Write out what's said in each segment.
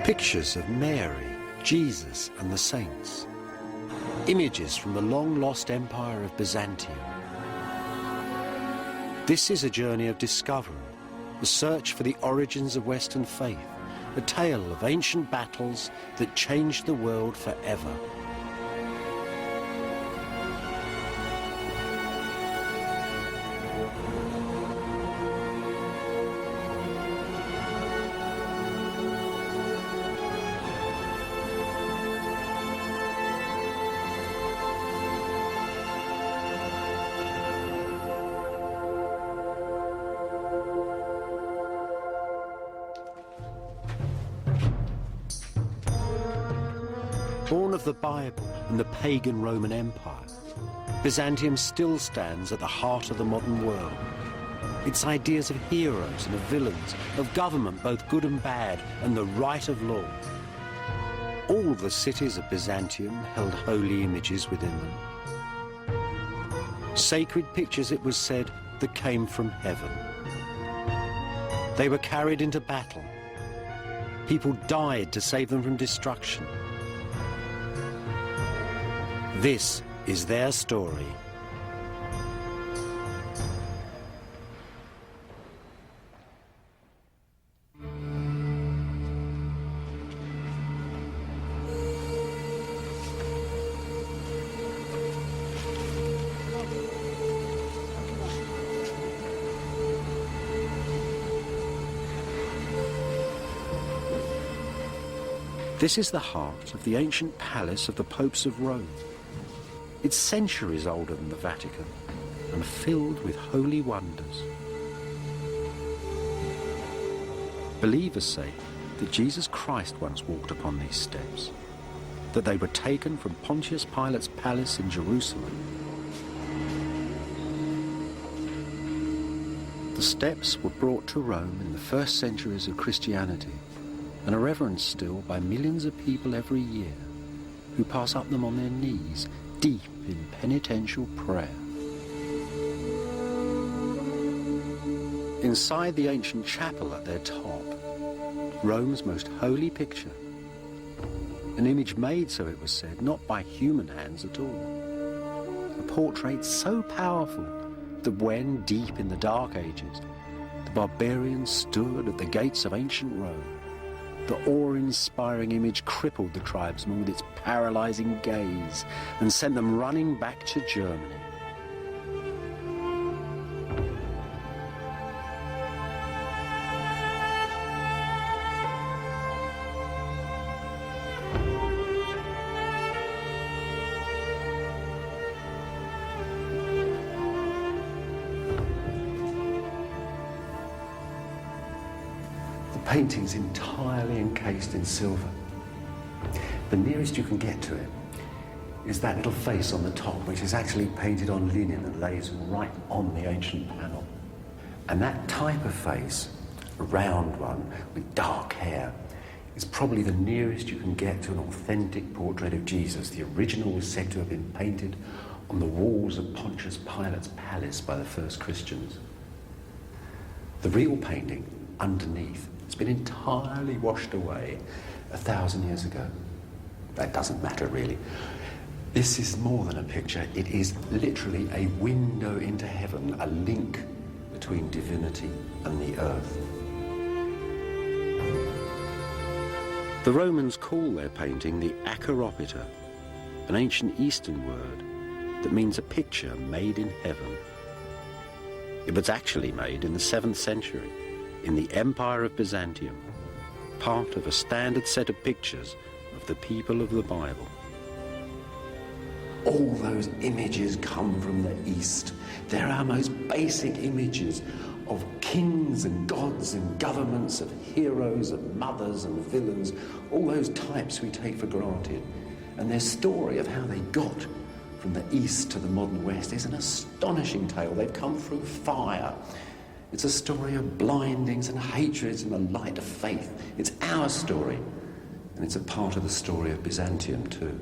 Pictures of Mary, Jesus and the saints. Images from the long-lost empire of Byzantium. This is a journey of discovery, a search for the origins of Western faith, a tale of ancient battles that changed the world forever. Born of the Bible and the pagan Roman Empire, Byzantium still stands at the heart of the modern world. Its ideas of heroes and of villains, of government both good and bad, and the right of law. All the cities of Byzantium held holy images within them. Sacred pictures, it was said, that came from heaven. They were carried into battle. People died to save them from destruction. This is their story. This is the heart of the ancient palace of the popes of Rome. It's centuries older than the Vatican and filled with holy wonders. Believers say that Jesus Christ once walked upon these steps, that they were taken from Pontius Pilate's palace in Jerusalem. The steps were brought to Rome in the first centuries of Christianity and are reverenced still by millions of people every year who pass up them on their knees, deep in penitential prayer. Inside the ancient chapel at their top, Rome's most holy picture, an image made, so it was said, not by human hands at all. A portrait so powerful that when, deep in the Dark Ages, the barbarians stood at the gates of ancient Rome, the awe-inspiring image crippled the tribesmen with its paralyzing gaze and sent them running back to Germany. The painting's entirely encased in silver. The nearest you can get to it is that little face on the top, which is actually painted on linen and lays right on the ancient panel. And that type of face, a round one with dark hair, is probably the nearest you can get to an authentic portrait of Jesus. The original was said to have been painted on the walls of Pontius Pilate's palace by the first Christians. The real painting, underneath, it's been entirely washed away 1,000 years ago. That doesn't matter, really. This is more than a picture. It is literally a window into heaven, a link between divinity and the earth. The Romans call their painting the Acheropita, an ancient Eastern word that means a picture made in heaven. It was actually made in the 7th century in the Empire of Byzantium, part of a standard set of pictures of the people of the Bible. All those images come from the East. They're our most basic images of kings and gods and governments, of heroes and mothers and villains, all those types we take for granted. And their story of how they got from the East to the modern West is an astonishing tale. They've come through fire. It's a story of blindings and hatreds and the light of faith. It's our story, and it's a part of the story of Byzantium too.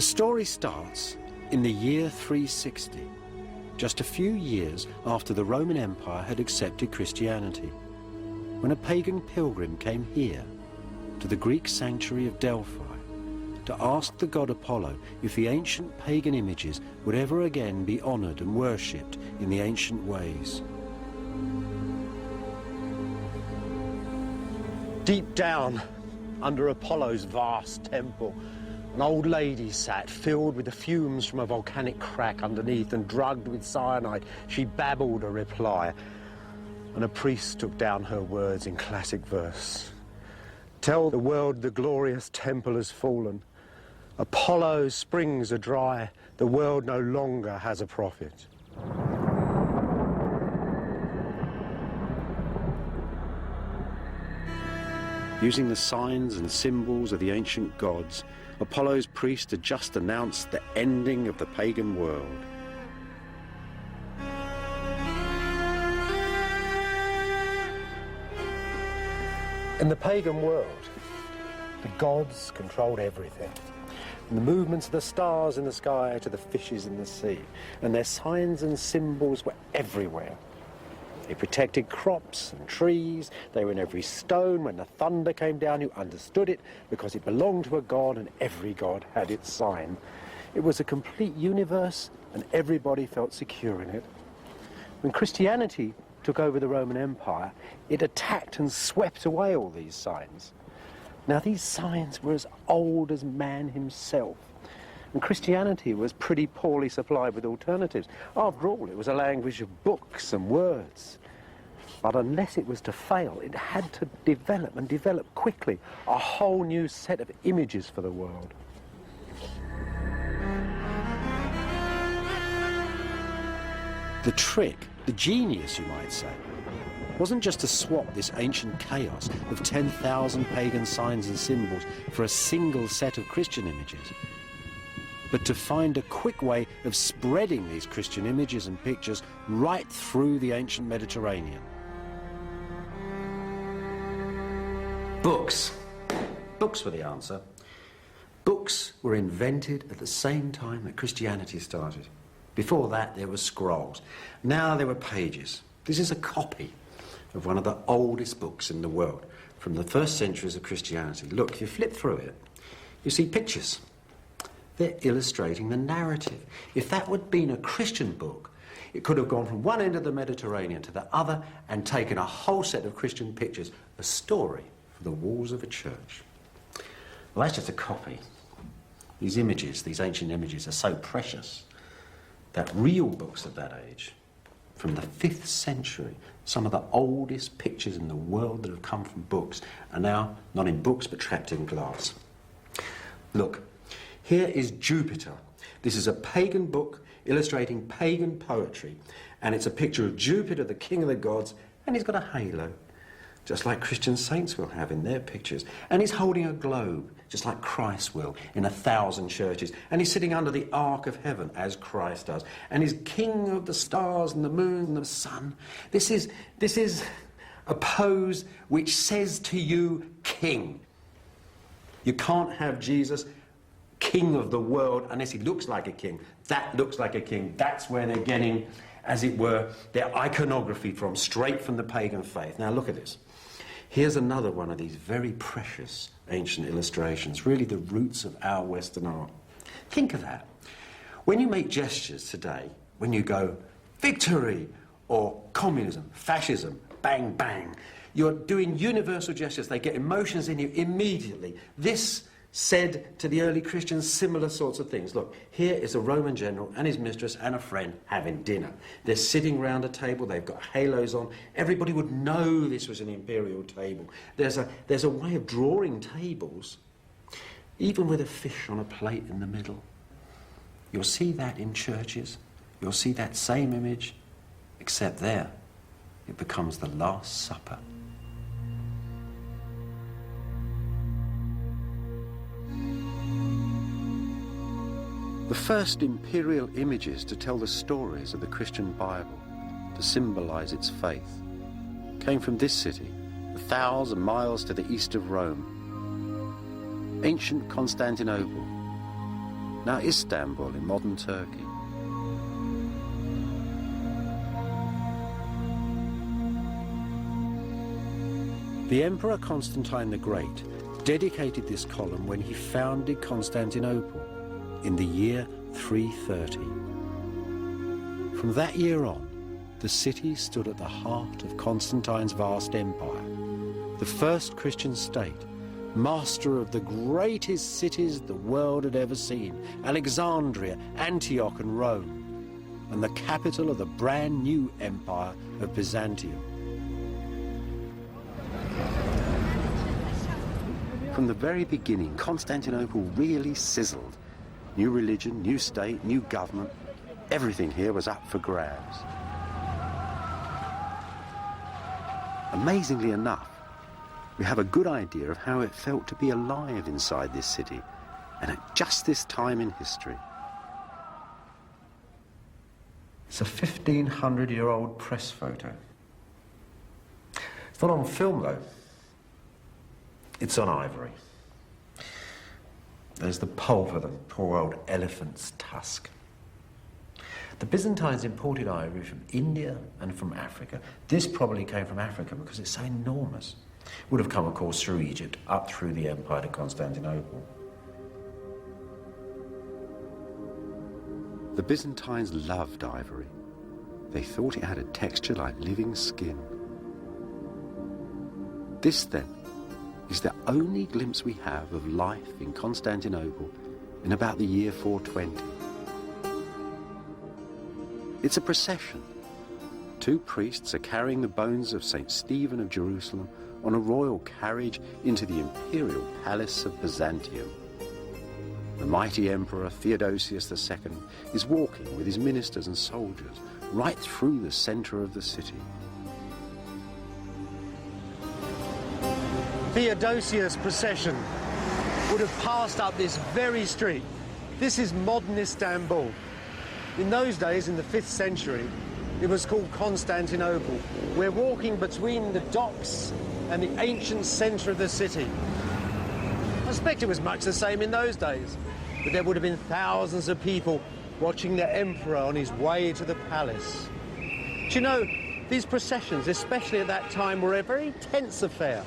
The story starts in the year 360, just a few years after the Roman Empire had accepted Christianity, when a pagan pilgrim came here to the Greek sanctuary of Delphi to ask the god Apollo if the ancient pagan images would ever again be honoured and worshipped in the ancient ways. Deep down, under Apollo's vast temple, an old lady sat, filled with the fumes from a volcanic crack underneath and drugged with cyanide. She babbled a reply, and a priest took down her words in classic verse. Tell the world the glorious temple has fallen. Apollo's springs are dry. The world no longer has a prophet. Using the signs and symbols of the ancient gods, Apollo's priest had just announced the ending of the pagan world. In the pagan world, the gods controlled everything. From the movements of the stars in the sky to the fishes in the sea. And their signs and symbols were everywhere. They protected crops and trees. They were in every stone. When the thunder came down, you understood it because it belonged to a god, and every god had its sign. It was a complete universe, and everybody felt secure in it. When Christianity took over the Roman Empire, it attacked and swept away all these signs. Now, these signs were as old as man himself. And Christianity was pretty poorly supplied with alternatives. After all, it was a language of books and words. But unless it was to fail, it had to develop, and develop quickly, a whole new set of images for the world. The trick, the genius, you might say, wasn't just to swap this ancient chaos of 10,000 pagan signs and symbols for a single set of Christian images, but to find a quick way of spreading these Christian images and pictures right through the ancient Mediterranean. Books. Books were the answer. Books were invented at the same time that Christianity started. Before that, there were scrolls. Now there were pages. This is a copy of one of the oldest books in the world, from the first centuries of Christianity. Look, if you flip through it, you see pictures. They're illustrating the narrative. If that had been a Christian book, it could have gone from one end of the Mediterranean to the other and taken a whole set of Christian pictures, a story for the walls of a church. Well, that's just a copy. These images, these ancient images, are so precious that real books of that age, from the 5th century, some of the oldest pictures in the world that have come from books, are now not in books but trapped in glass. Look, here is Jupiter. This is a pagan book illustrating pagan poetry, and it's a picture of Jupiter, the king of the gods, and he's got a halo, just like Christian saints will have in their pictures. And he's holding a globe, just like Christ will in 1,000 churches. And he's sitting under the ark of heaven, as Christ does. And he's king of the stars and the moon and the sun. This is a pose which says to you, king. You can't have Jesus, king of the world, unless he looks like a king. That looks like a king. That's where they're getting, as it were, their iconography from, straight from the pagan faith. Now look at this. Here's another one of these very precious ancient illustrations, really the roots of our Western art. Think of that. When you make gestures today, when you go victory or communism, fascism, bang, bang, you're doing universal gestures. They get emotions in you immediately. This said to the early Christians similar sorts of things. Look, here is a Roman general and his mistress and a friend having dinner. They're sitting round a table, they've got halos on. Everybody would know this was an imperial table. There's a way of drawing tables, even with a fish on a plate in the middle. You'll see that in churches. You'll see that same image, except there, it becomes the Last Supper. The first imperial images to tell the stories of the Christian Bible, to symbolize its faith, came from this city, 1,000 miles to the east of Rome, ancient Constantinople. now Istanbul in modern Turkey. The Emperor Constantine the Great dedicated this column when he founded Constantinople in the year 330. From that year on, the city stood at the heart of Constantine's vast empire, the first Christian state, master of the greatest cities the world had ever seen, Alexandria, Antioch and Rome, and the capital of the brand new empire of Byzantium. From the very beginning, Constantinople really sizzled. New religion, new state, new government, everything here was up for grabs. Amazingly enough, we have a good idea of how it felt to be alive inside this city, and at just this time in history. It's a 1,500-year-old press photo. It's not on film, though. It's on ivory. There's the pulp of the poor old elephant's tusk. The Byzantines imported ivory from India and from Africa. This probably came from Africa because it's so enormous. Would have come, of course, through Egypt, up through the empire to Constantinople. The Byzantines loved ivory. They thought it had a texture like living skin. This, then, is the only glimpse we have of life in Constantinople in about the year 420. It's a procession. Two priests are carrying the bones of St. Stephen of Jerusalem on a royal carriage into the imperial palace of Byzantium. The mighty emperor Theodosius II is walking with his ministers and soldiers right through the center of the city. Theodosius' procession would have passed up this very street. This is modern Istanbul. In those days, in the 5th century, it was called Constantinople. We're walking between the docks and the ancient centre of the city. I suspect it was much the same in those days, but there would have been thousands of people watching the emperor on his way to the palace. Do you know, these processions, especially at that time, were a very tense affair.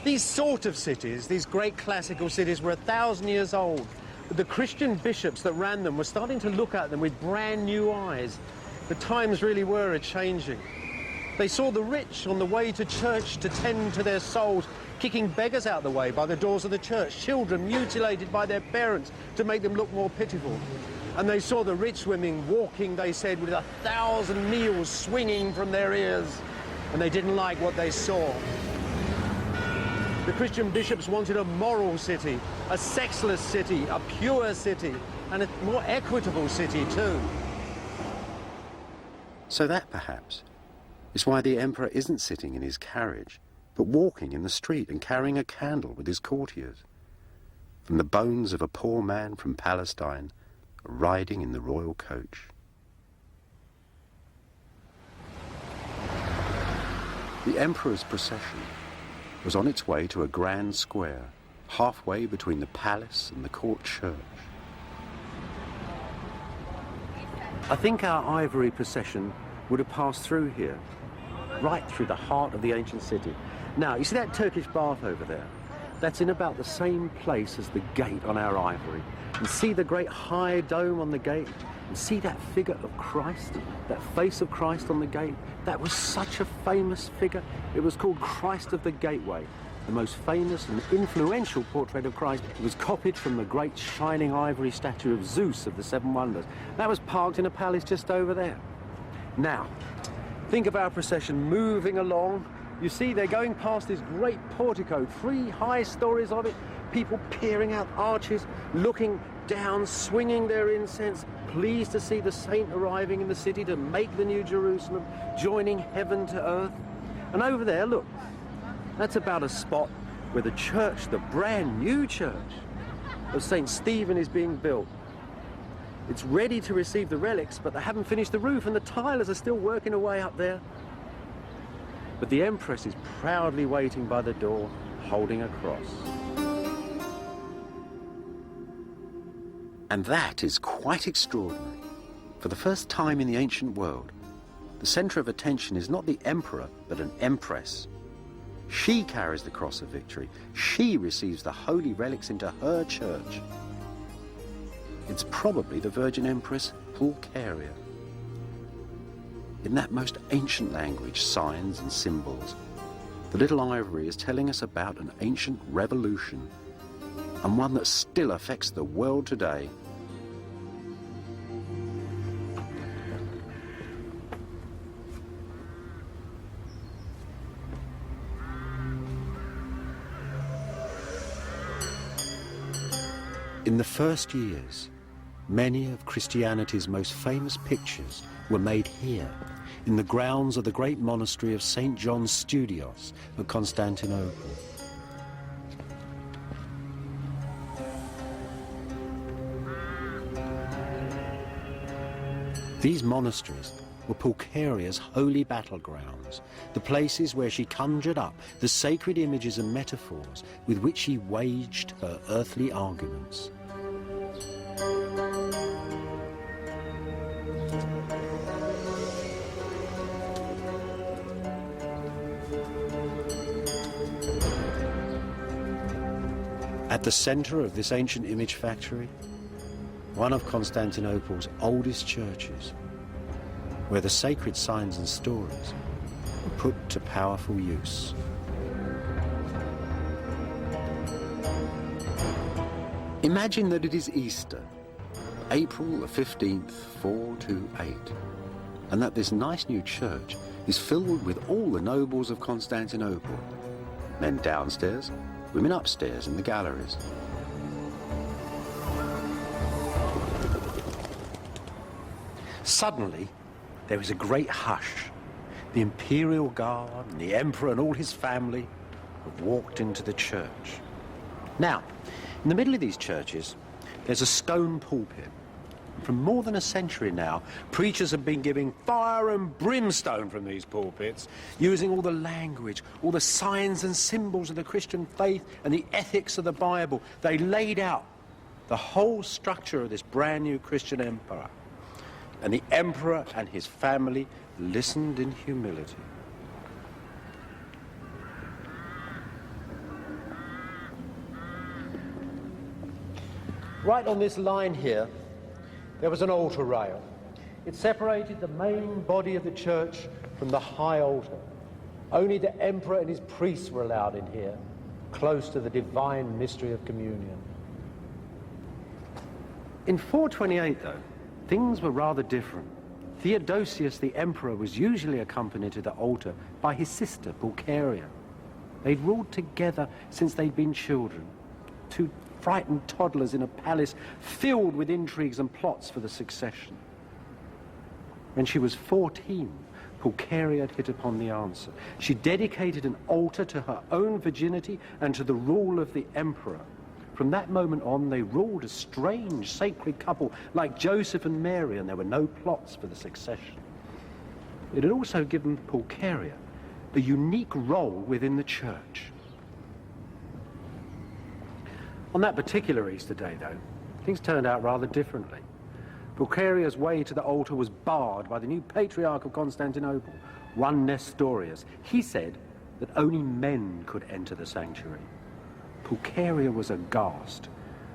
These sort of cities, these great classical cities, were 1,000 years old. But the Christian bishops that ran them were starting to look at them with brand new eyes. The times really were a-changing. They saw the rich on the way to church to tend to their souls, kicking beggars out the way by the doors of the church, children mutilated by their parents to make them look more pitiful. And they saw the rich women walking, they said, with 1,000 meals swinging from their ears. And they didn't like what they saw. The Christian bishops wanted a moral city, a sexless city, a pure city, and a more equitable city too. So that, perhaps, is why the emperor isn't sitting in his carriage, but walking in the street and carrying a candle with his courtiers. From the bones of a poor man from Palestine, riding in the royal coach. The emperor's procession was on its way to a grand square, halfway between the palace and the court church. I think our ivory procession would have passed through here, right through the heart of the ancient city. Now, you see that Turkish bath over there? That's in about the same place as the gate on our ivory. And see the great high dome on the gate? And see that figure of Christ, that face of Christ on the gate? That was such a famous figure. It was called Christ of the Gateway, the most famous and influential portrait of Christ. It was copied from the great shining ivory statue of Zeus of the Seven Wonders. That was parked in a palace just over there. Now, think of our procession moving along. You see, they're going past this great portico, 3 high stories of it, people peering out arches, looking down, swinging their incense, pleased to see the saint arriving in the city to make the new Jerusalem, joining heaven to earth. And over there, look, that's about a spot where the church, the brand new church of St. Stephen is being built. It's ready to receive the relics, but they haven't finished the roof and the tilers are still working away up there. But the Empress is proudly waiting by the door, holding a cross. And that is quite extraordinary. For the first time in the ancient world, the centre of attention is not the emperor, but an empress. She carries the cross of victory. She receives the holy relics into her church. It's probably the Virgin Empress Pulcheria. In that most ancient language, signs and symbols, the little ivory is telling us about an ancient revolution, and one that still affects the world today. In the first years, many of Christianity's most famous pictures were made here, in the grounds of the great monastery of St. John Studios at Constantinople. These monasteries were Pulcheria's holy battlegrounds, the places where she conjured up the sacred images and metaphors with which she waged her earthly arguments. At the centre of this ancient image factory, one of Constantinople's oldest churches, where the sacred signs and stories were put to powerful use. Imagine that it is Easter, April the 15th, 428, and that this nice new church is filled with all the nobles of Constantinople, men downstairs, women upstairs in the galleries. Suddenly, there was a great hush. The imperial guard and the emperor and all his family have walked into the church. Now, in the middle of these churches, there's a stone pulpit. For more than a century now, preachers have been giving fire and brimstone from these pulpits, using all the language, all the signs and symbols of the Christian faith and the ethics of the Bible. They laid out the whole structure of this brand new Christian empire. And the emperor and his family listened in humility. Right on this line here, there was an altar rail. It separated the main body of the church from the high altar. Only the emperor and his priests were allowed in here, close to the divine mystery of communion. In 428, though, things were rather different. Theodosius, the emperor, was usually accompanied to the altar by his sister, Pulcheria. They'd ruled together since they'd been children, two frightened toddlers in a palace filled with intrigues and plots for the succession. When she was 14, Pulcheria had hit upon the answer. She dedicated an altar to her own virginity and to the rule of the emperor. From that moment on, they ruled a strange, sacred couple like Joseph and Mary, and there were no plots for the succession. It had also given Pulcheria a unique role within the church. On that particular Easter day, though, things turned out rather differently. Pulcheria's way to the altar was barred by the new Patriarch of Constantinople, one Nestorius. He said that only men could enter the sanctuary. Pulcheria was aghast.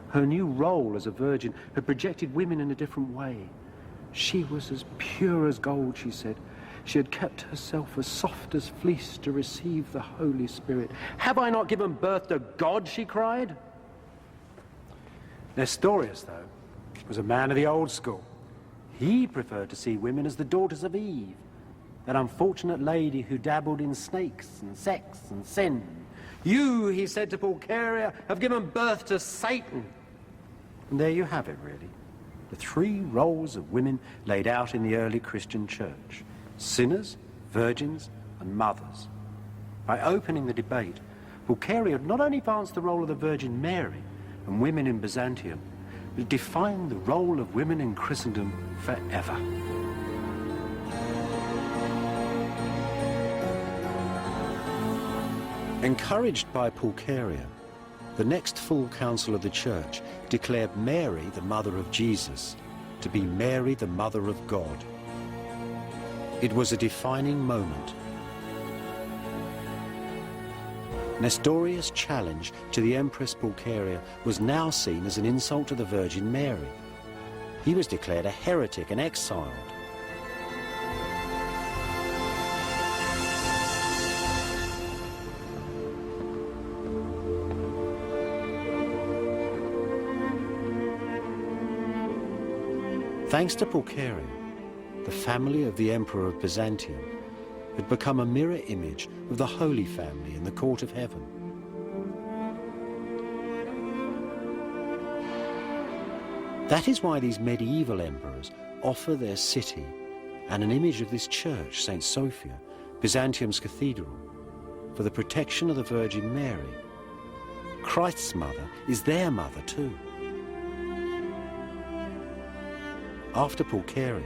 Her new role as a virgin had projected women in a different way. She was as pure as gold, she said. She had kept herself as soft as fleece to receive the Holy Spirit. Have I not given birth to God, she cried. Nestorius, though, was a man of the old school. He preferred to see women as the daughters of Eve, that unfortunate lady who dabbled in snakes and sex and sin. You, he said to Pulcheria, have given birth to Satan. And there you have it, really. The three roles of women laid out in the early Christian church: sinners, virgins, and mothers. By opening the debate, Pulcheria not only advanced the role of the Virgin Mary and women in Byzantium, but defined the role of women in Christendom forever. Encouraged by Pulcheria, the next full council of the Church declared Mary, the mother of Jesus, to be Mary, the mother of God. It was a defining moment. Nestorius' challenge to the Empress Pulcheria was now seen as an insult to the Virgin Mary. He was declared a heretic and exiled. Thanks to Pulcheria, the family of the Emperor of Byzantium had become a mirror image of the Holy Family in the court of heaven. That is why these medieval emperors offer their city and an image of this church, St. Sophia, Byzantium's cathedral, for the protection of the Virgin Mary. Christ's mother is their mother too. After Pulcheria,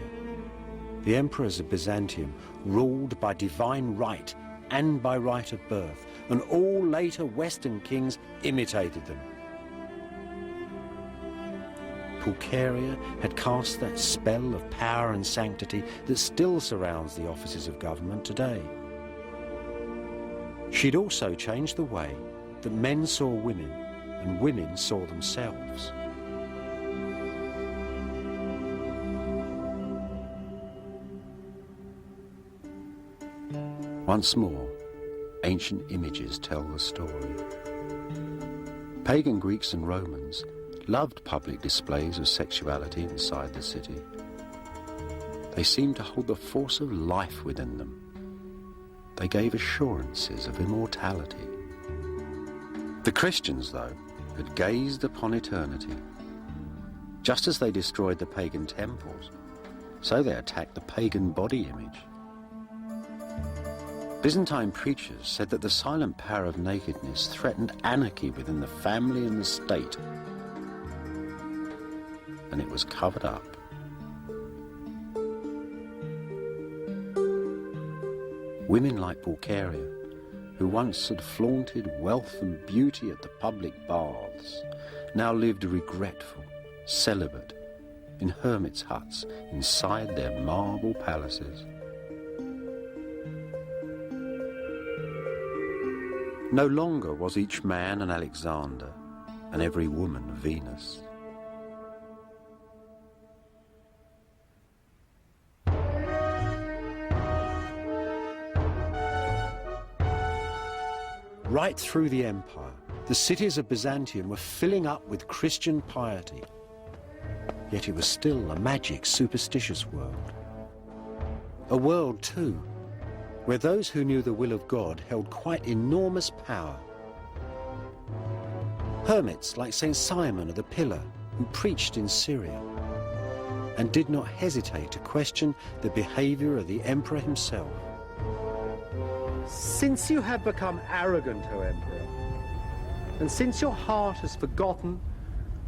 the emperors of Byzantium ruled by divine right and by right of birth, and all later Western kings imitated them. Pulcheria had cast that spell of power and sanctity that still surrounds the offices of government today. She'd also changed the way that men saw women and women saw themselves. Once more, ancient images tell the story. Pagan Greeks and Romans loved public displays of sexuality inside the city. They seemed to hold the force of life within them. They gave assurances of immortality. The Christians, though, had gazed upon eternity. Just as they destroyed the pagan temples, so they attacked the pagan body image. Byzantine preachers said that the silent power of nakedness threatened anarchy within the family and the state, and it was covered up. Women like Pulcheria, who once had flaunted wealth and beauty at the public baths, now lived regretful, celibate, in hermits' huts inside their marble palaces. No longer was each man an Alexander and every woman Venus. Right through the empire, the cities of Byzantium were filling up with Christian piety. Yet it was still a magic, superstitious world. A world, too, where those who knew the will of God held quite enormous power. Hermits like St. Simon of the Pillar, who preached in Syria, and did not hesitate to question the behavior of the emperor himself. Since you have become arrogant, O Emperor, and since your heart has forgotten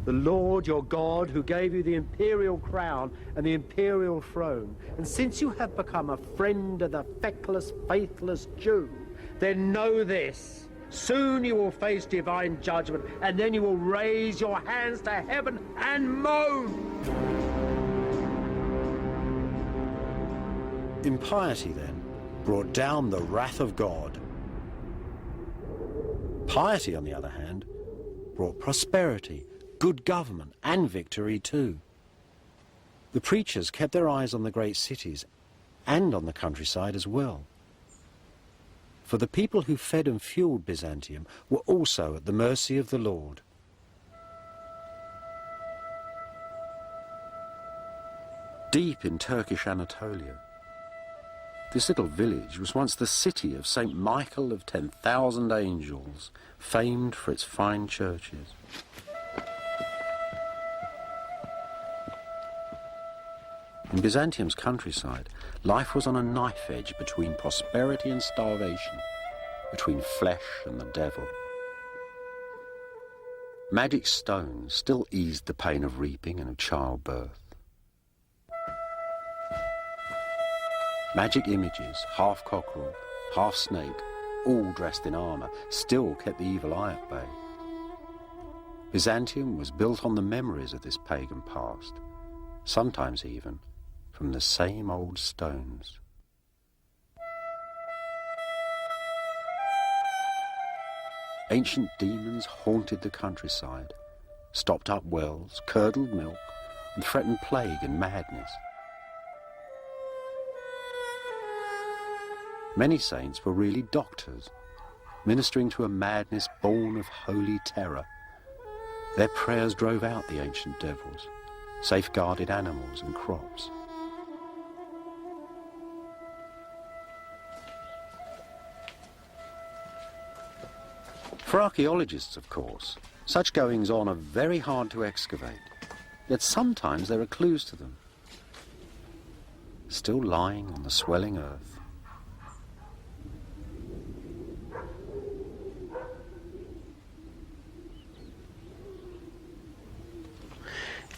the Lord your God who gave you the imperial crown and the imperial throne, and since you have become a friend of the feckless, faithless Jew, then know this: soon you will face divine judgment, and then you will raise your hands to heaven and moan. Impiety, then, brought down the wrath of God. Piety, on the other hand, brought prosperity, good government, and victory too. The preachers kept their eyes on the great cities and on the countryside as well. For the people who fed and fueled Byzantium were also at the mercy of the Lord. Deep in Turkish Anatolia, this little village was once the city of St. Michael of 10,000 angels, famed for its fine churches. In Byzantium's countryside, life was on a knife edge between prosperity and starvation, between flesh and the devil. Magic stones still eased the pain of reaping and of childbirth. Magic images, half cockerel, half snake, all dressed in armour, still kept the evil eye at bay. Byzantium was built on the memories of this pagan past, sometimes even from the same old stones. Ancient demons haunted the countryside, stopped up wells, curdled milk, and threatened plague and madness. Many saints were really doctors, ministering to a madness born of holy terror. Their prayers drove out the ancient devils, safeguarded animals and crops. For archaeologists, of course, such goings-on are very hard to excavate, yet sometimes there are clues to them, still lying on the swelling earth.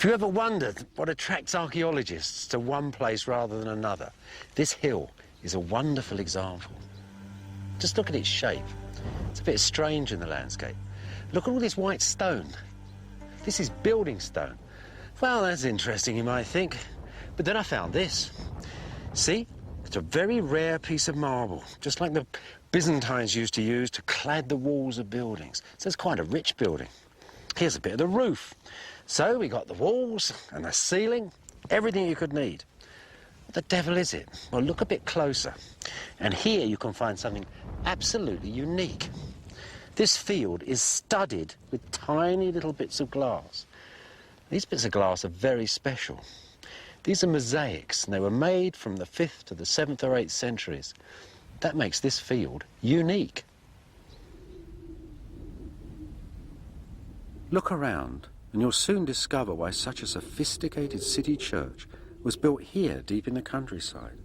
If you ever wondered what attracts archaeologists to one place rather than another, this hill is a wonderful example. Just look at its shape. It's a bit strange in the landscape. Look at all this white stone. This is building stone. Well, that's interesting, you might think. But then I found this. See? It's a very rare piece of marble, just like the Byzantines used to use to clad the walls of buildings. So it's quite a rich building. Here's a bit of the roof. So we got the walls and the ceiling, everything you could need. What the devil is it? Well, look a bit closer. And here you can find something absolutely unique. This field is studded with tiny little bits of glass. These bits of glass are very special. These are mosaics, and they were made from the 5th to the 7th or 8th centuries. That makes this field unique. Look around, and you'll soon discover why such a sophisticated city church was built here deep in the countryside.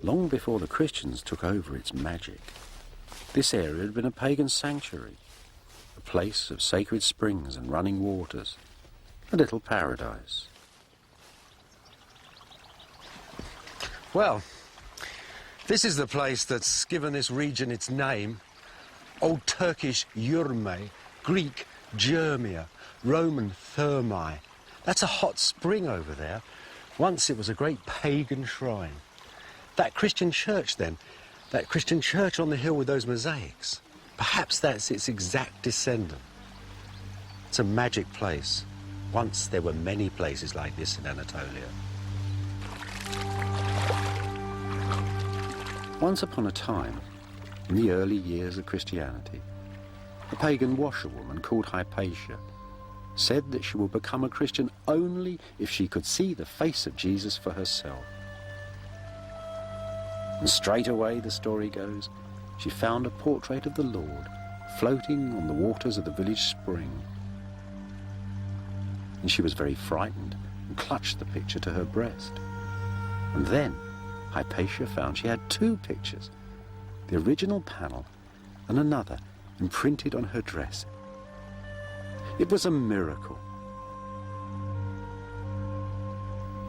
Long before the Christians took over its magic, this area had been a pagan sanctuary, a place of sacred springs and running waters, a little paradise. Well, this is the place that's given this region its name. Old Turkish Yurme, Greek Germia, Roman Thermae. That's a hot spring over there. Once it was a great pagan shrine. That Christian church then, that Christian church on the hill with those mosaics, perhaps that's its exact descendant. It's a magic place. Once there were many places like this in Anatolia. Once upon a time, in the early years of Christianity, a pagan washerwoman called Hypatia said that she would become a Christian only if she could see the face of Jesus for herself. And straight away, the story goes, she found a portrait of the Lord floating on the waters of the village spring. And she was very frightened and clutched the picture to her breast. And then Hypatia found she had two pictures, the original panel and another imprinted on her dress. It was a miracle.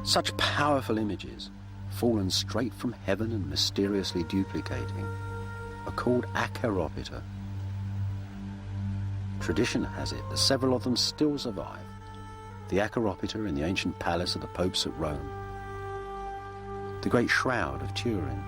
Such powerful images, fallen straight from heaven and mysteriously duplicating, are called acheropita. Tradition has it that several of them still survive. The acheropita in the ancient palace of the popes at Rome, the great shroud of Turin,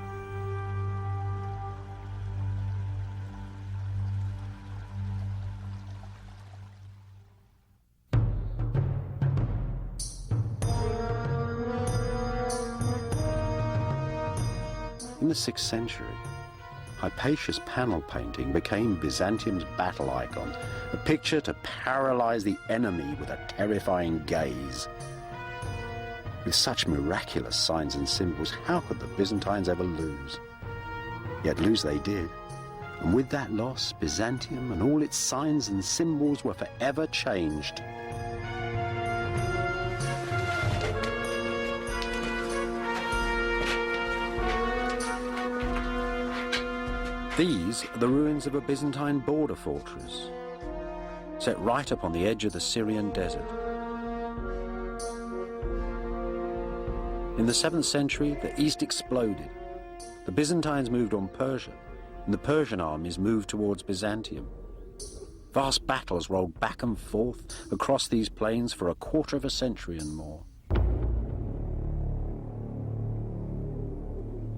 in the 6th century, Hypatia's panel painting became Byzantium's battle icon, a picture to paralyze the enemy with a terrifying gaze. With such miraculous signs and symbols, how could the Byzantines ever lose? Yet lose they did, and with that loss, Byzantium and all its signs and symbols were forever changed. These are the ruins of a Byzantine border fortress, set right up on the edge of the Syrian desert. In the 7th century, the East exploded. The Byzantines moved on Persia, and the Persian armies moved towards Byzantium. Vast battles rolled back and forth across these plains for a quarter of a century and more.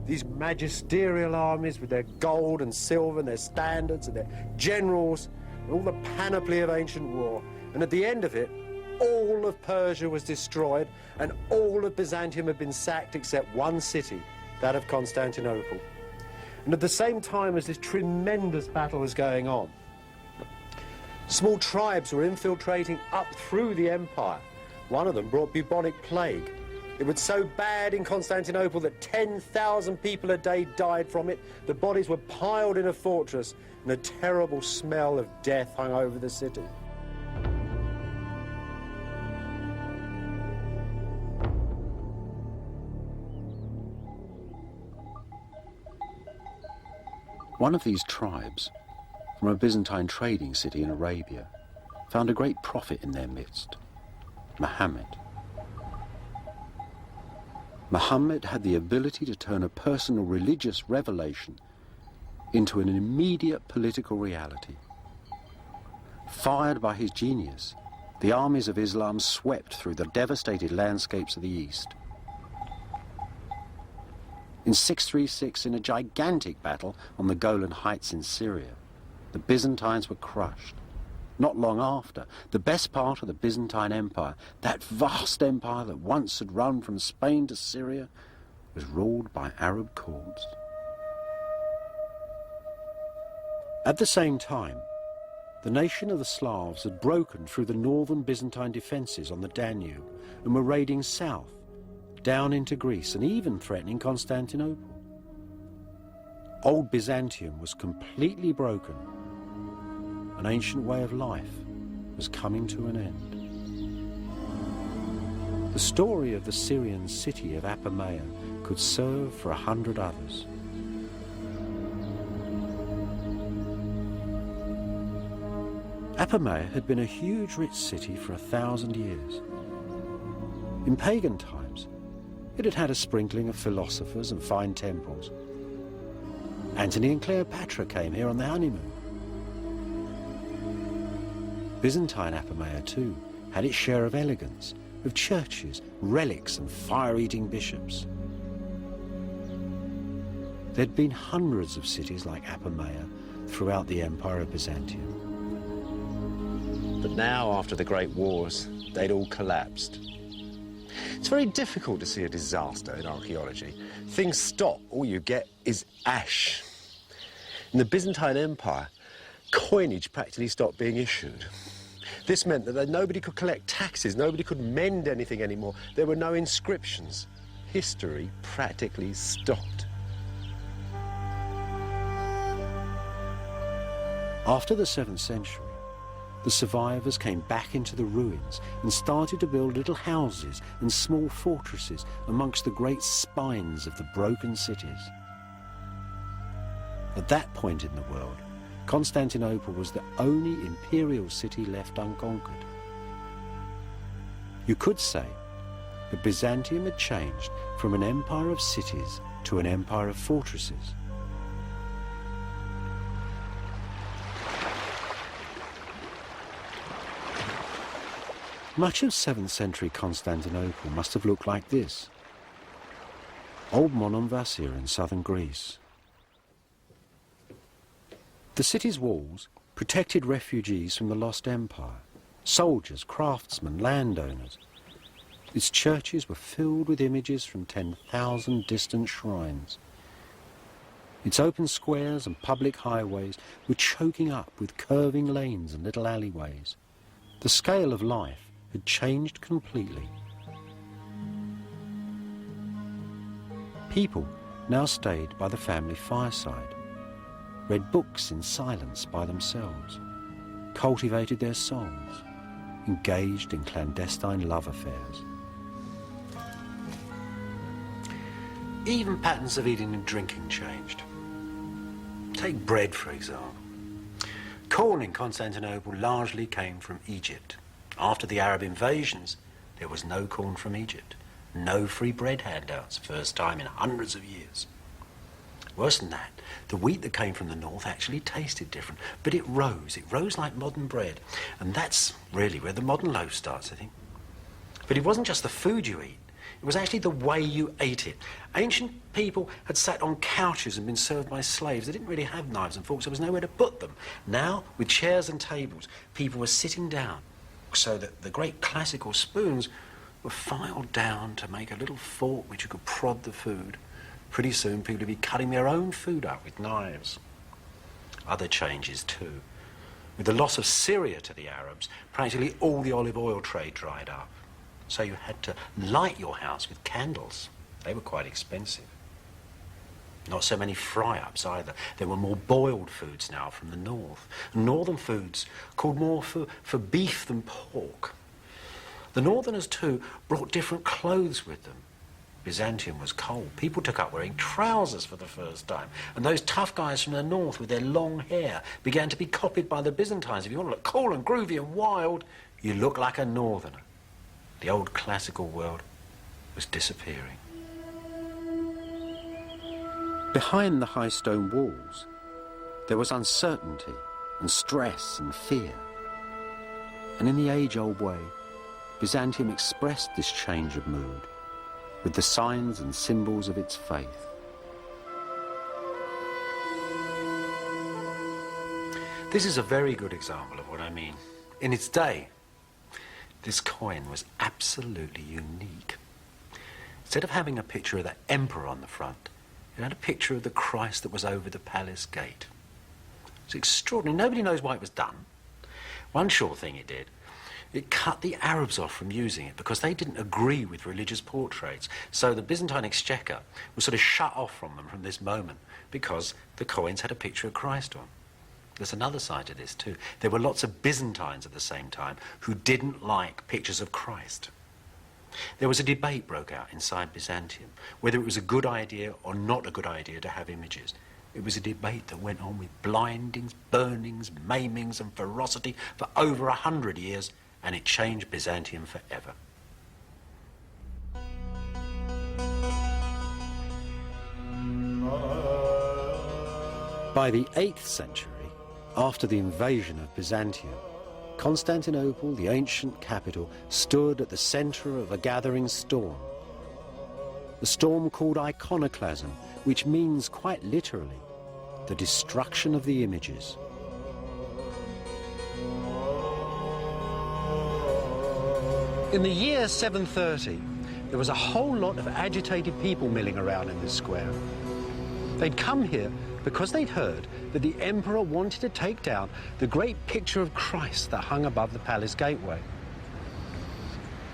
These magisterial armies with their gold and silver and their standards and their generals and all the panoply of ancient war. And at the end of it, all of Persia was destroyed and all of Byzantium had been sacked except one city, that of Constantinople. And at the same time as this tremendous battle was going on, small tribes were infiltrating up through the empire. One of them brought bubonic plague. It was so bad in Constantinople that 10,000 people a day died from it. The bodies were piled in a fortress and a terrible smell of death hung over the city. One of these tribes, from a Byzantine trading city in Arabia, found a great prophet in their midst, Muhammad. Muhammad had the ability to turn a personal religious revelation into an immediate political reality. Fired by his genius, the armies of Islam swept through the devastated landscapes of the East. In 636, in a gigantic battle on the Golan Heights in Syria, the Byzantines were crushed. Not long after, the best part of the Byzantine Empire, that vast empire that once had run from Spain to Syria, was ruled by Arab courts. At the same time, the nation of the Slavs had broken through the northern Byzantine defences on the Danube and were raiding south, down into Greece and even threatening Constantinople. Old Byzantium was completely broken. An ancient way of life was coming to an end. The story of the Syrian city of Apamea could serve for 100 others. Apamea had been a huge rich city for 1,000 years. In pagan times, it had had a sprinkling of philosophers and fine temples. Antony and Cleopatra came here on their honeymoon. Byzantine Apamea, too, had its share of elegance, of churches, relics and fire-eating bishops. There'd been hundreds of cities like Apamea throughout the Empire of Byzantium. But now, after the Great Wars, they'd all collapsed. It's very difficult to see a disaster in archaeology. Things stop, all you get is ash. In the Byzantine Empire, coinage practically stopped being issued. This meant that nobody could collect taxes, nobody could mend anything anymore. There were no inscriptions. History practically stopped. After the 7th century, the survivors came back into the ruins and started to build little houses and small fortresses amongst the great spines of the broken cities. At that point in the world, Constantinople was the only imperial city left unconquered. You could say that Byzantium had changed from an empire of cities to an empire of fortresses. Much of 7th century Constantinople must have looked like this. Old Monemvasia in southern Greece. The city's walls protected refugees from the lost empire, soldiers, craftsmen, landowners. Its churches were filled with images from 10,000 distant shrines. Its open squares and public highways were choking up with curving lanes and little alleyways. The scale of life had changed completely. People now stayed by the family fireside, read books in silence by themselves, cultivated their souls, engaged in clandestine love affairs. Even patterns of eating and drinking changed. Take bread, for example. Corn in Constantinople largely came from Egypt. After the Arab invasions, there was no corn from Egypt. No free bread handouts, first time in hundreds of years. Worse than that, the wheat that came from the north actually tasted different, but it rose like modern bread. And that's really where the modern loaf starts, I think. But it wasn't just the food you eat, it was actually the way you ate it. Ancient people had sat on couches and been served by slaves. They didn't really have knives and forks, there was nowhere to put them. Now, with chairs and tables, people were sitting down so that the great classical spoons were filed down to make a little fork which you could prod the food. Pretty soon people would be cutting their own food up with knives. Other changes too. With the loss of Syria to the Arabs, practically all the olive oil trade dried up. So you had to light your house with candles. They were quite expensive. Not so many fry-ups either. There were more boiled foods now from the north. Northern foods called more for beef than pork. The northerners too brought different clothes with them. Byzantium was cold. People took up wearing trousers for the first time. And those tough guys from the north with their long hair began to be copied by the Byzantines. If you want to look cool and groovy and wild, you look like a northerner. The old classical world was disappearing. Behind the high stone walls, there was uncertainty and stress and fear. And in the age-old way, Byzantium expressed this change of mood with the signs and symbols of its faith. This is a very good example of what I mean. In its day, this coin was absolutely unique. Instead of having a picture of the emperor on the front, it had a picture of the Christ that was over the palace gate. It's extraordinary. Nobody knows why it was done. One sure thing it did. It cut the Arabs off from using it because they didn't agree with religious portraits. So the Byzantine exchequer was sort of shut off from them from this moment because the coins had a picture of Christ on. There's another side to this too. There were lots of Byzantines at the same time who didn't like pictures of Christ. There was a debate broke out inside Byzantium whether it was a good idea or not a good idea to have images. It was a debate that went on with blindings, burnings, maimings and ferocity for over 100 years, and it changed Byzantium forever. By the 8th century, after the invasion of Byzantium, Constantinople, the ancient capital, stood at the centre of a gathering storm. A storm called iconoclasm, which means quite literally the destruction of the images. In the year 730, there was a whole lot of agitated people milling around in this square. They'd come here because they'd heard that the emperor wanted to take down the great picture of Christ that hung above the palace gateway.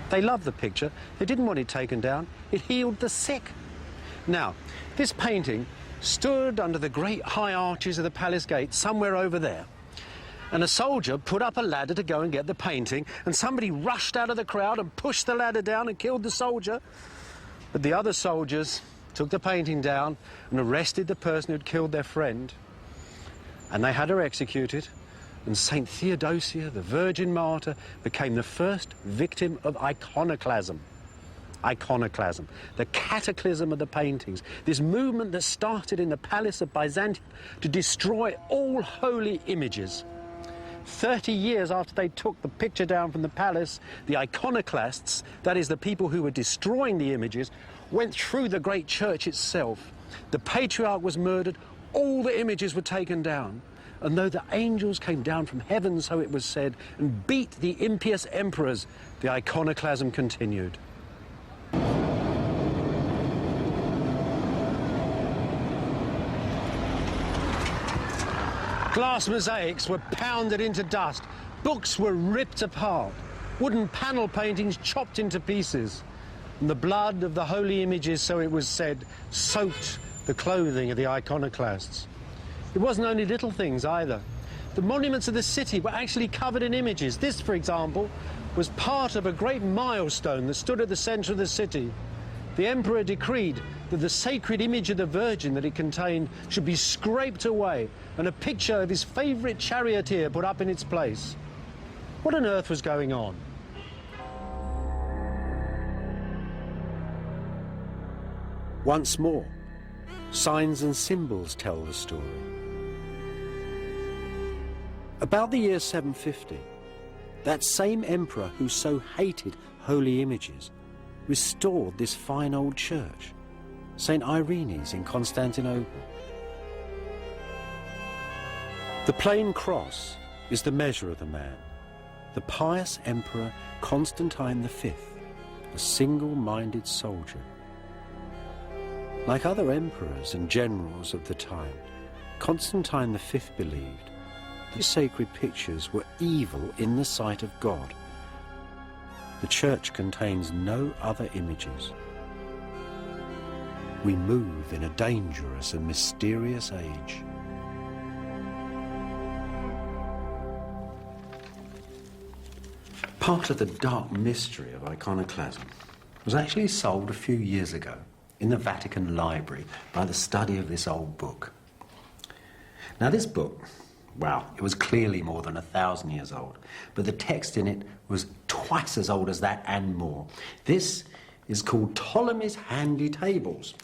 They loved the picture. They didn't want it taken down. It healed the sick. Now, this painting stood under the great high arches of the palace gate somewhere over there. And a soldier put up a ladder to go and get the painting, and somebody rushed out of the crowd and pushed the ladder down and killed the soldier. But the other soldiers took the painting down and arrested the person who'd killed their friend. And they had her executed, and Saint Theodosia, the Virgin Martyr, became the first victim of iconoclasm. Iconoclasm, the cataclysm of the paintings, this movement that started in the palace of Byzantium to destroy all holy images. 30 years after they took the picture down from the palace, the iconoclasts, that is the people who were destroying the images, went through the great church itself. The patriarch was murdered, all the images were taken down. And though the angels came down from heaven, so it was said, and beat the impious emperors, the iconoclasm continued. Glass mosaics were pounded into dust, books were ripped apart, wooden panel paintings chopped into pieces, and the blood of the holy images, so it was said, soaked the clothing of the iconoclasts. It wasn't only little things either. The monuments of the city were actually covered in images. This, for example, was part of a great milestone that stood at the centre of the city. The emperor decreed that the sacred image of the Virgin that it contained should be scraped away and a picture of his favourite charioteer put up in its place. What on earth was going on? Once more, Signs and symbols tell the story. About the year 750, that same emperor who so hated holy images restored this fine old church, St. Irene's in Constantinople. The plain cross is the measure of the man, the pious Emperor Constantine V, a single-minded soldier. Like other emperors and generals of the time, Constantine V believed the sacred pictures were evil in the sight of God. The church contains no other images. We move in a dangerous and mysterious age. Part of the dark mystery of iconoclasm was actually solved a few years ago in the Vatican Library by the study of this old book. Now this book, well, it was clearly more than 1,000 years old, but the text in it was twice as old as that and more. This is called Ptolemy's Handy Tables,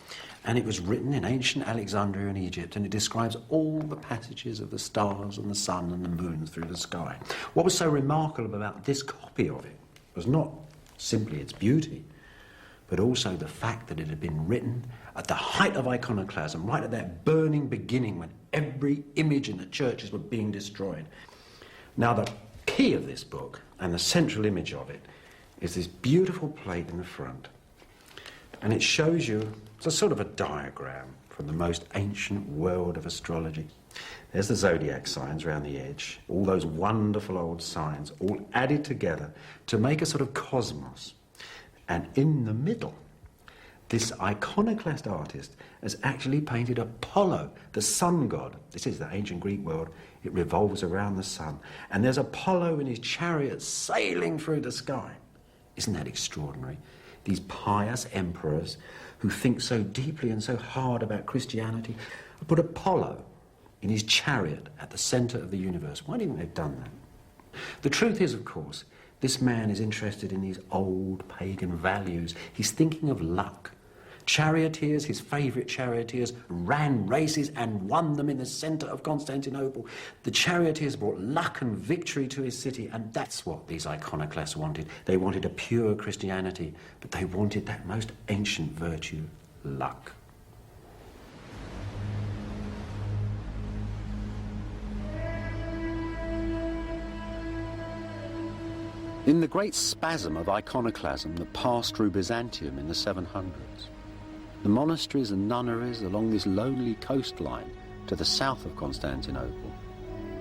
and it was written in ancient Alexandria in Egypt, and it describes all the passages of the stars and the sun and the moon through the sky. What was so remarkable about this copy of it was not simply its beauty, but also the fact that it had been written at the height of iconoclasm, right at that burning beginning when every image in the churches were being destroyed. Now, the key of this book and the central image of it is this beautiful plate in the front. And it shows you, it's a sort of a diagram from the most ancient world of astrology. There's the zodiac signs around the edge, all those wonderful old signs, all added together to make a sort of cosmos. And in the middle, this iconoclast artist has actually painted Apollo, the sun god. This is the ancient Greek world. It revolves around the sun. And there's Apollo in his chariot sailing through the sky. Isn't that extraordinary? These pious emperors who think so deeply and so hard about Christianity put Apollo in his chariot at the center of the universe. Why didn't they have done that? The truth is, of course, this man is interested in these old pagan values. He's thinking of luck. Charioteers, his favourite charioteers, ran races and won them in the centre of Constantinople. The charioteers brought luck and victory to his city, and that's what these iconoclasts wanted. They wanted a pure Christianity, but they wanted that most ancient virtue, luck. In the great spasm of iconoclasm that passed through Byzantium in the 700s, the monasteries and nunneries along this lonely coastline to the south of Constantinople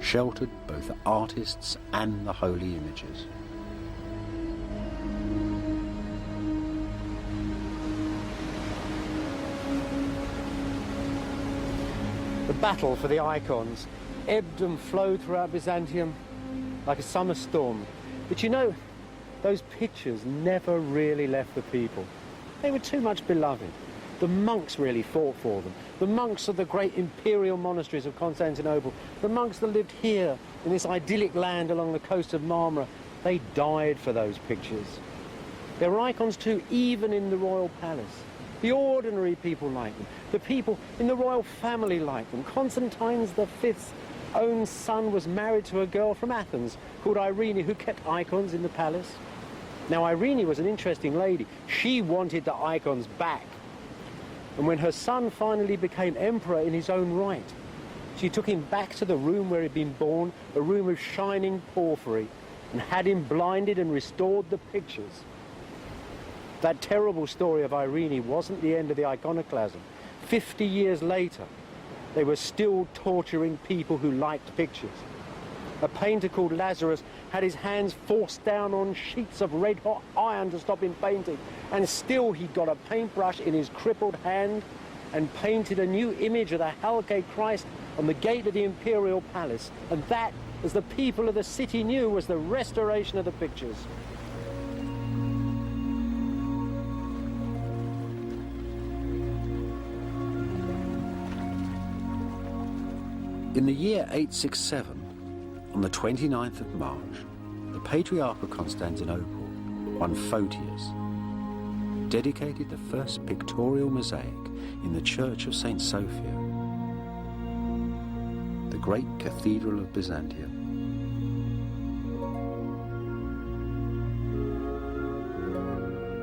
sheltered both the artists and the holy images. The battle for the icons ebbed and flowed throughout Byzantium like a summer storm. But you know, those pictures never really left the people. They were too much beloved. The monks really fought for them. The monks of the great imperial monasteries of Constantinople, the monks that lived here in this idyllic land along the coast of Marmara, they died for those pictures. There were icons too, even in the royal palace. The ordinary people liked them. The people in the royal family liked them. Constantine V's own son was married to a girl from Athens called Irene, who kept icons in the palace. Now, Irene was an interesting lady. She wanted the icons back. And when her son finally became emperor in his own right, she took him back to the room where he'd been born, a room of shining porphyry, and had him blinded and restored the pictures. That terrible story of Irene wasn't the end of the iconoclasm. 50 years later, they were still torturing people who liked pictures. A painter called Lazarus had his hands forced down on sheets of red-hot iron to stop him painting, and still he got a paintbrush in his crippled hand and painted a new image of the Halkid Christ on the gate of the imperial palace. And that, as the people of the city knew, was the restoration of the pictures. In the year 867, on the 29th of March, the Patriarch of Constantinople, one Photius, dedicated the first pictorial mosaic in the Church of St. Sophia, the great cathedral of Byzantium.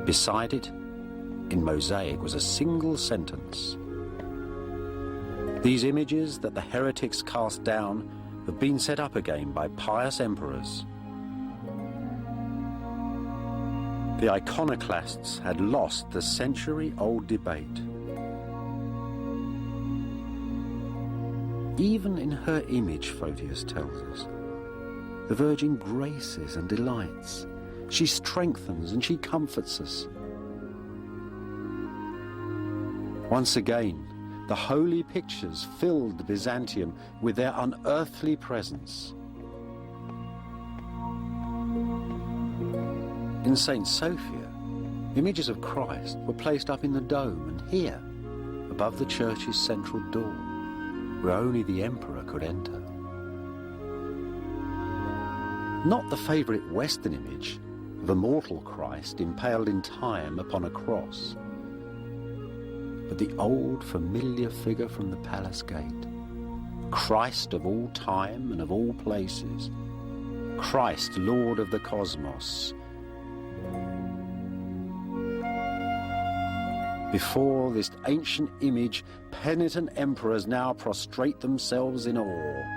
Beside it, in mosaic, was a single sentence. These images that the heretics cast down have been set up again by pious emperors. The iconoclasts had lost the century-old debate. Even in her image, Photius tells us, the Virgin graces and delights. She strengthens and she comforts us. Once again, the holy pictures filled Byzantium with their unearthly presence. In St. Sophia, images of Christ were placed up in the dome and here, above the church's central door, where only the emperor could enter. Not the favourite Western image of a mortal Christ impaled in time upon a cross, but the old familiar figure from the palace gate, Christ of all time and of all places, Christ, Lord of the cosmos. Before this ancient image, penitent emperors now prostrate themselves in awe.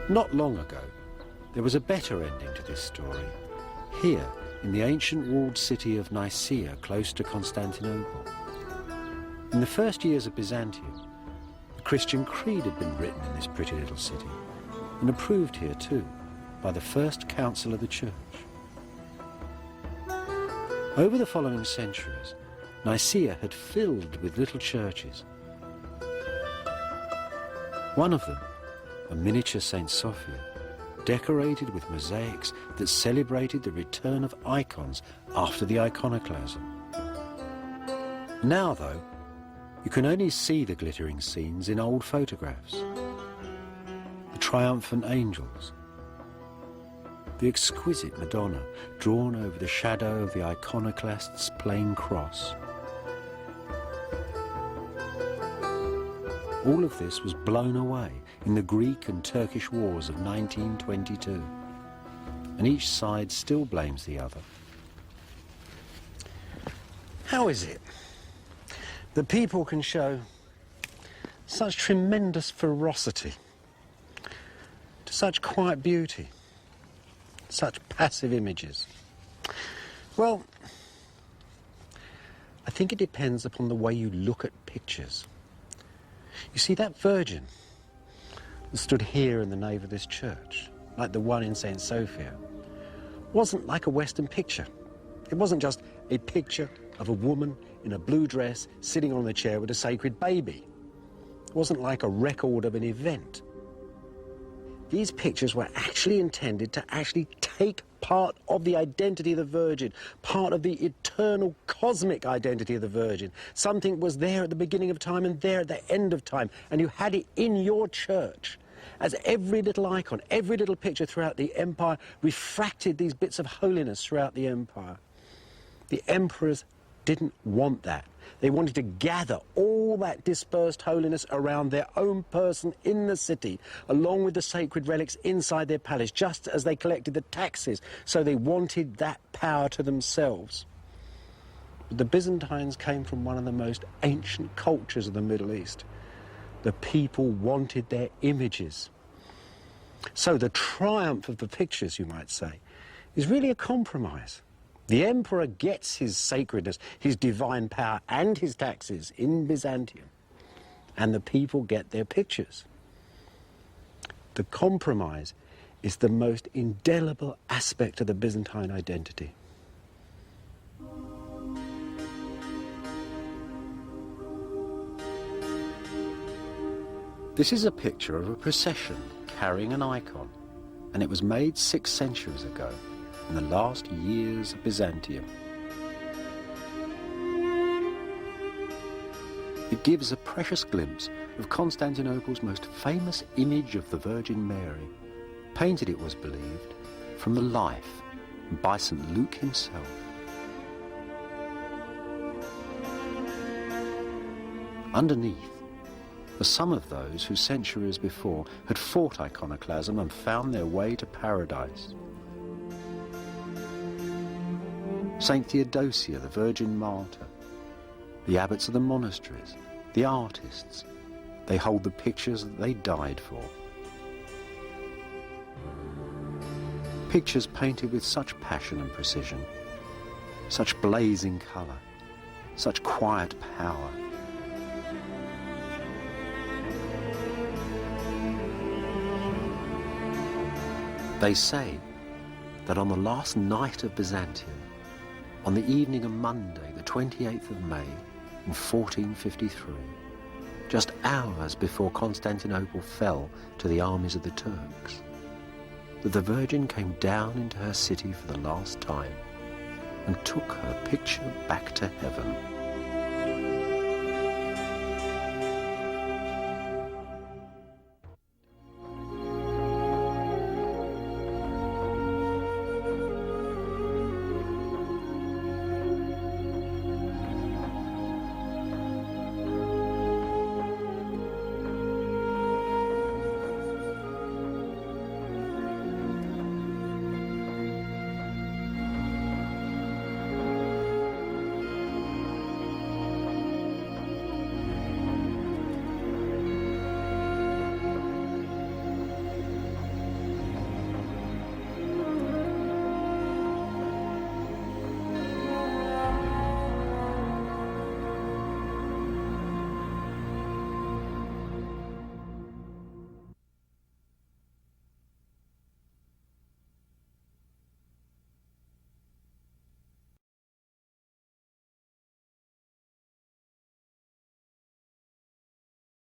Not long ago, there was a better ending to this story. Here, in the ancient walled city of Nicaea, close to Constantinople. In the first years of Byzantium, the Christian creed had been written in this pretty little city, and approved here too, by the first council of the church. Over the following centuries, Nicaea had filled with little churches. One of them, a miniature St. Sophia, decorated with mosaics that celebrated the return of icons after the iconoclasm. Now, though, you can only see the glittering scenes in old photographs. The triumphant angels, the exquisite Madonna drawn over the shadow of the iconoclast's plain cross. All of this was blown away in the Greek and Turkish wars of 1922, and each side still blames the other. How is it that people can show such tremendous ferocity to such quiet beauty, such passive images? Well, I think it depends upon the way you look at pictures. You see, that Virgin that stood here in the nave of this church, like the one in St. Sophia, wasn't like a Western picture. It wasn't just a picture of a woman in a blue dress sitting on a chair with a sacred baby. It wasn't like a record of an event. These pictures were actually intended to actually take part of the identity of the Virgin, part of the eternal cosmic identity of the Virgin. Something was there at the beginning of time and there at the end of time, and you had it in your church. As every little icon, every little picture throughout the empire refracted these bits of holiness throughout the empire. The emperors didn't want that. They wanted to gather all that dispersed holiness around their own person in the city, along with the sacred relics inside their palace, just as they collected the taxes. So they wanted that power to themselves. But the Byzantines came from one of the most ancient cultures of the Middle East. The people wanted their images. So the triumph of the pictures, you might say, is really a compromise. The emperor gets his sacredness, his divine power, and his taxes in Byzantium, and the people get their pictures. The compromise is the most indelible aspect of the Byzantine identity. This is a picture of a procession carrying an icon, and it was made 6 centuries ago, in the last years of Byzantium. It gives a precious glimpse of Constantinople's most famous image of the Virgin Mary, painted, it was believed, from the life by St. Luke himself. Underneath are some of those who centuries before had fought iconoclasm and found their way to paradise. Saint Theodosia, the Virgin Martyr, the abbots of the monasteries, the artists, they hold the pictures that they died for. Pictures painted with such passion and precision, such blazing colour, such quiet power. They say that on the last night of Byzantium, on the evening of Monday, the 28th of May, in 1453, just hours before Constantinople fell to the armies of the Turks, that the Virgin came down into her city for the last time and took her picture back to heaven.